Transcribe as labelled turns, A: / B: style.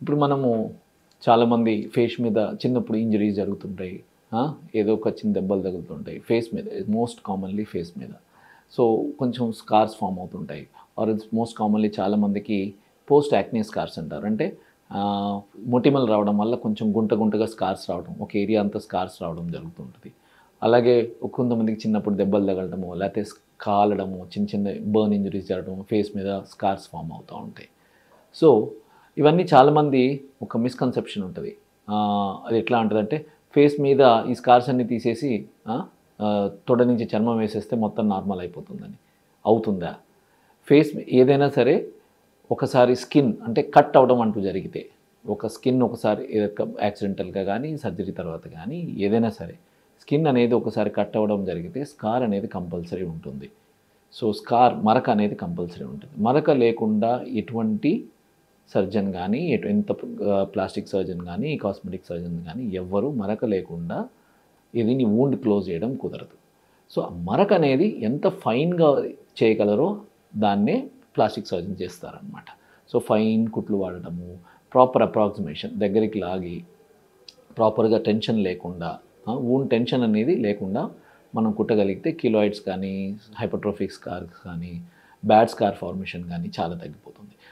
A: ఇప్పుడు మనము చాలామంది ఫేస్ మీద చిన్నప్పుడు ఇంజరీస్ జరుగుతుంటాయి. ఏదో ఒక చిన్న దెబ్బలు తగులుతుంటాయి ఫేస్ మీద. మోస్ట్ కామన్లీ ఫేస్ మీద. సో కొంచెం స్కార్స్ ఫామ్ అవుతుంటాయి. ఆర్ ఇట్స్ మోస్ట్ కామన్లీ చాలామందికి పోస్ట్ యాక్నే స్కార్స్ అంటారు. అంటే మొటిమలు రావడం వల్ల కొంచెం గుంట గుంటగా స్కార్స్ రావడం, ఒక ఏరియా అంతా స్కార్స్ రావడం జరుగుతుంటుంది. అలాగే కొంతమందికి చిన్నప్పుడు దెబ్బలు తగలడము, లేకపోతే కాలడము, చిన్న చిన్న బర్న్ ఇంజరీస్ జరగడం, ఫేస్ మీద స్కార్స్ ఫామ్ అవుతూ ఉంటాయి. సో ఇవన్నీ చాలామంది ఒక మిస్కన్సెప్షన్ ఉంటుంది. అది ఎట్లా ఉంటుందంటే ఫేస్ మీద ఈ స్కార్స్ అన్ని తీసేసి తొడ నుంచి చర్మం వేసేస్తే మొత్తం నార్మల్ అయిపోతుందని. అవుతుందా? ఫేస్ ఏదైనా సరే ఒకసారి స్కిన్ అంటే కట్ అవ్వడం అంటూ జరిగితే, ఒక స్కిన్ ఒకసారి యాక్సిడెంటల్గా కానీ సర్జరీ తర్వాత కానీ ఏదైనా సరే స్కిన్ అనేది ఒకసారి కట్ అవ్వడం జరిగితే స్కార్ అనేది కంపల్సరీ ఉంటుంది. సో స్కార్ మరక అనేది కంపల్సరీ ఉంటుంది. మరక లేకుండా ఎటువంటి సర్జన్ కానీ ఎంత ప్లాస్టిక్ సర్జన్ కానీ కాస్మెటిక్ సర్జన్ కానీ ఎవ్వరూ మరక లేకుండా ఇది నీ వూండ్ క్లోజ్ చేయడం కుదరదు. సో ఆ మరక అనేది ఎంత ఫైన్గా చేయగలరో దాన్నే ప్లాస్టిక్ సర్జన్ చేస్తారనమాట. సో ఫైన్ కుట్లు వాడటము, ప్రాపర్ అప్రాక్సిమేషన్ దగ్గరికి లాగి ప్రాపర్గా టెన్షన్ లేకుండా, వూండ్ టెన్షన్ అనేది లేకుండా మనం కుట్టగలిగితే కిలోయిడ్స్ కానీ హైపర్ట్రోఫిక్ స్కార్స్ కానీ బ్యాడ్ స్కార్ ఫార్మేషన్ కానీ చాలా తగ్గిపోతుంది.